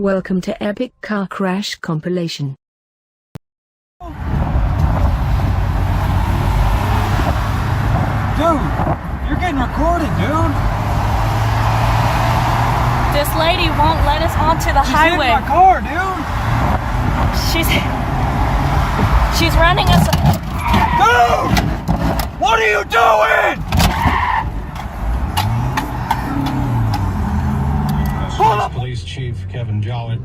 Welcome to Epic Car Crash Compilation. Dude, you're getting recorded, dude. This lady won't let us onto the highway. She's in my car, dude. She's running us. Dude! What are you doing? Police Chief Kevin Jollett.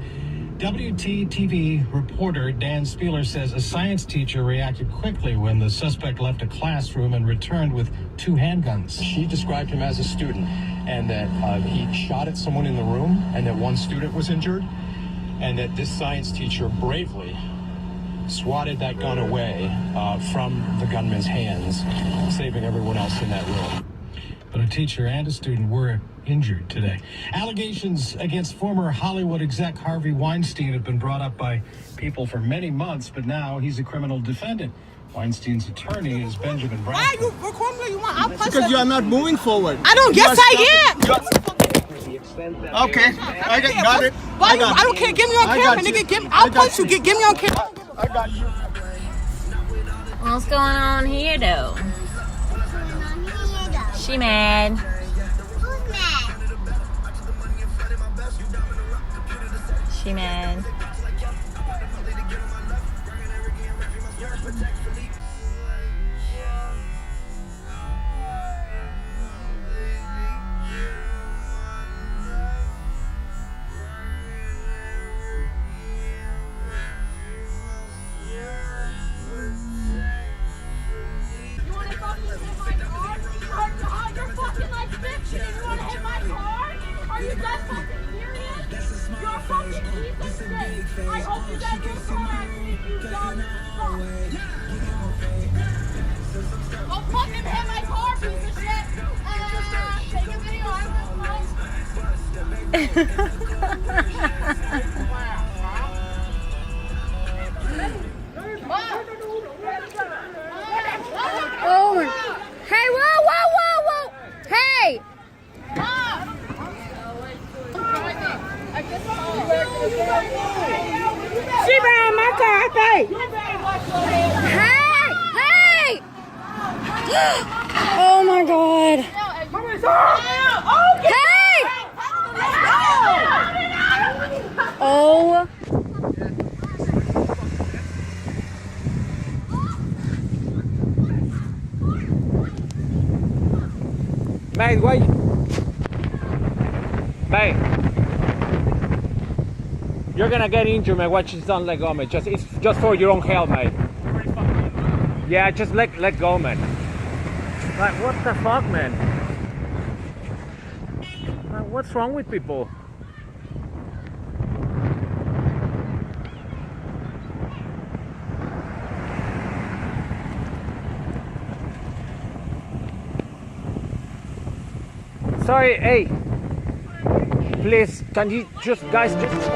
WTTV reporter Dan Spieler says a science teacher reacted quickly when the suspect left a classroom and returned with 2 handguns. She described him as a student and that he shot at someone in the room and that 1 student was injured and that this science teacher bravely swatted that gun away from the gunman's hands, saving everyone else in that room. But a teacher and a student were injured today. Allegations against former Hollywood exec Harvey Weinstein have been brought up by people for many months, but now he's a criminal defendant. Weinstein's attorney is Benjamin Brown. Why are you recording me? You want? I'll punch Because you are not moving forward. I don't. Yes, I am. Okay, I got it. Why? I don't care. Get me on camera, nigga. I'll punch you. Get me on camera. I got you. What's going on here, though? She mad. Who's mad? She mad. Are you that fucking serious? You're a fucking piece of shit. I hope you get your car accident, you dumb fuck. Don't fucking hit my car, piece of shit. Take a video, Oh, hey, whoa, whoa, whoa, whoa. Hey. She ran my car, hey! Hey, hey. Oh my God. Hey. Oh. Mate, wait. Mate. You're gonna get injured, mate. Watch, just don't let go, mate. It's just for your own health, mate. Yeah, just let go, man. Like, what the fuck, man? Like, what's wrong with people? Sorry, hey. Please, can you just, guys, just...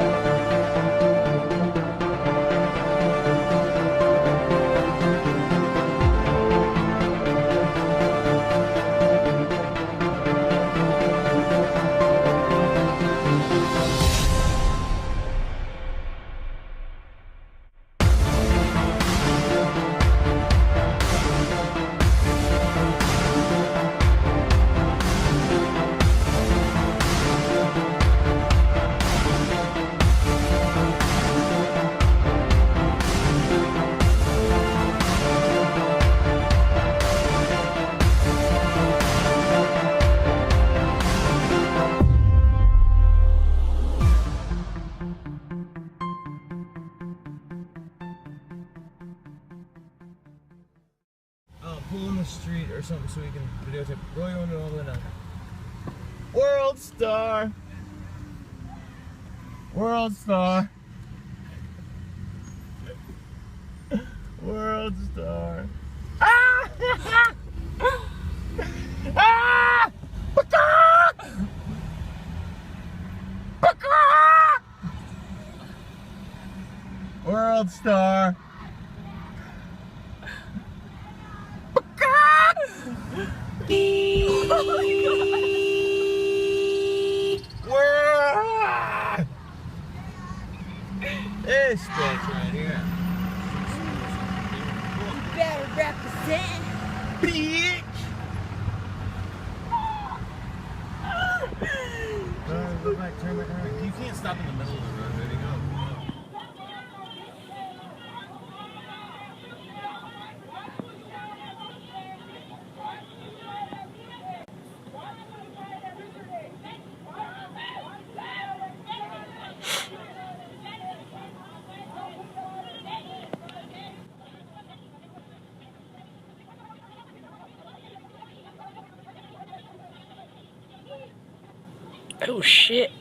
Pull in the street or something so we can videotape. Roll your window all the way down. World star. World star. World star. Ah! Ah! World star. Represent. Bitch! Go back, turn back around. You can't stop in the middle of the road. There you go. Oh shit.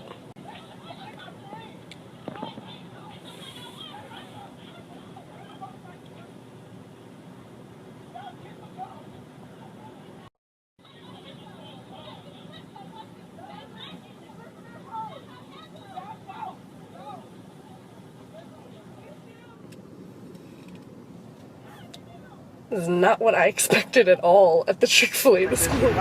This is not what I expected at all at the Chick-fil-A this morning.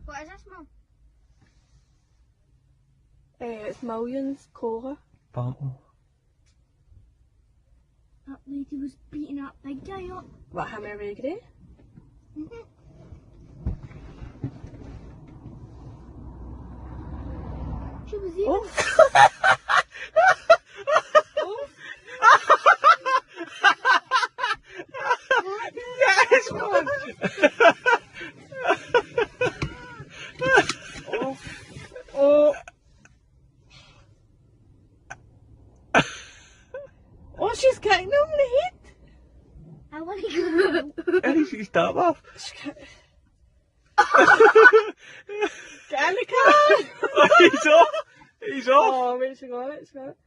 What is this, Mum? It's Millions, Cora. Bumble. That lady was beating that big guy up. What, him and Reggie? She was even... Yes, man! Oh, she's getting him in the head. I want to go. How did she start off? Get in the car! He's off! He's off! Oh, wait, she got it, she got it.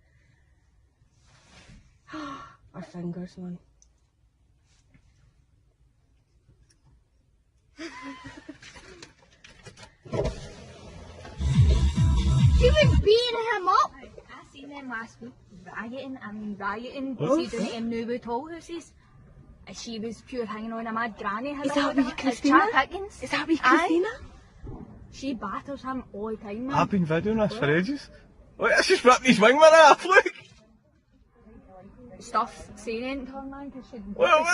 Our fingers, man. She was beating him up. I seen them last week rioting. See doing it in Newwood Hall houses. She was pure hanging on a mad granny. Is that wee Christina? Pickens. Is that wee Christina? She batters him all the time, man. I've been videoing this for ages. Look, that's just ripped his wing mirror off, look! Stuff saying anything to her, man, because she'd... What?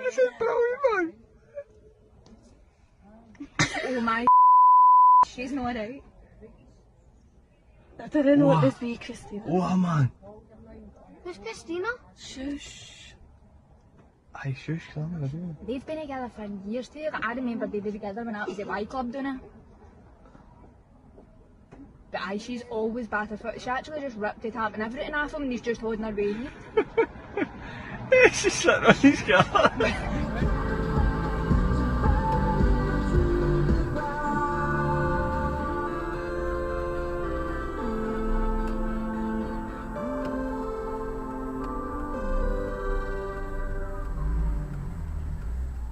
This is brilliant, man! Oh my she's not out. I didn't know it was wee Christina. Oh, man! Who's Christina? Shush. Aye, shush, come on, video. They've been together for years too. Like, I remember they were together when I was at Y Club doing it. But aye, she's always battered for it. She actually just ripped the tap and everything off him and he's just holding her way. She's sitting on his car.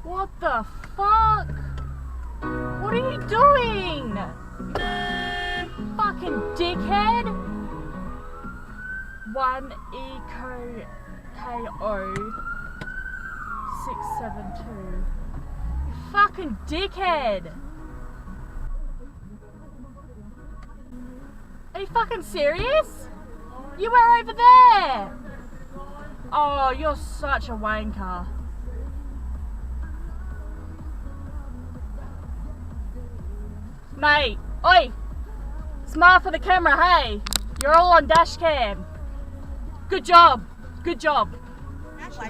What the fuck? What are you doing? Fucking dickhead! 1 Eco KO 672. You fucking dickhead! Are you fucking serious? You were over there! Oh, you're such a wanker. Mate, oi! Smile for the camera, hey! You're all on dash cam. Good job. Good job.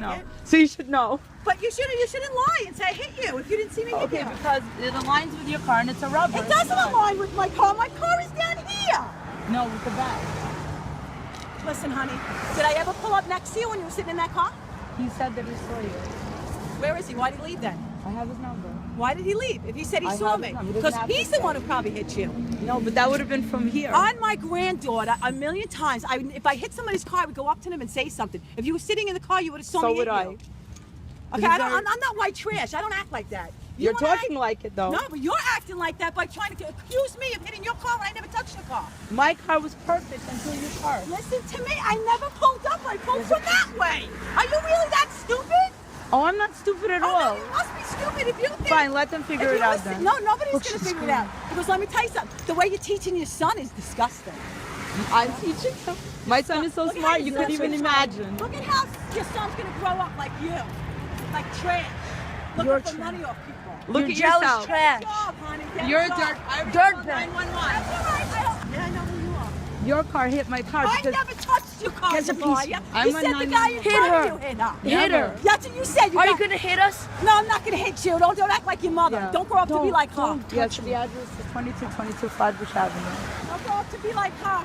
No. So you should know. But you shouldn't lie and say I hit you if you didn't see me hit you. Okay, because it aligns with your car and it's a rubber. It doesn't align with my car. My car is down here. No, with the bag. Listen, honey, did I ever pull up next to you when you were sitting in that car? He said that he saw you. Where is he? Why did he leave then? I have his number. Why did he leave? If he said he I saw have me. his number. He Because doesn't have he's to the one say. who probably hit you. No, but that would have been from here. On my granddaughter, a million times, if I hit somebody's car, I would go up to them and say something. If you were sitting in the car, you would have saw me hit would I. you. Okay, I'm not white trash. I don't act like that. You You're wanna talking like it though. No, but you're acting like that by trying to accuse me of hitting your car when I never touched your car. My car was perfect until you parked. Listen to me, I never pulled up. I pulled from that way. Are you really that stupid? Oh, I'm not stupid at Oh, all. no, you must be stupid if you think. Fine, let them figure it out then. No, nobody's going to figure it out. Because let me tell you something. The way you're teaching your son is disgusting. I'm teaching him. My son is so Look at how smart, your you couldn't son's even smart. imagine. Look at how your son's going to grow up like you. Like trash. Looking You're for trash. money off people. Look at jealous yourself. trash. Get a job, honey. Get You're a a job. dirt- I already dirt called bag. 911. That's all right. Yeah, I know who you are. Your car hit my car I because never touched your car Here's a before. piece. You I'm said a the guy in Hit front her. of you hit her. Hit her. That's what you said. Are you gonna hit us? No, I'm not going to hit you. Don't act like your mother. Yeah. Don't grow up to be like her. Yes, the address is 2222 Flatbush Avenue. Don't grow up to be like her.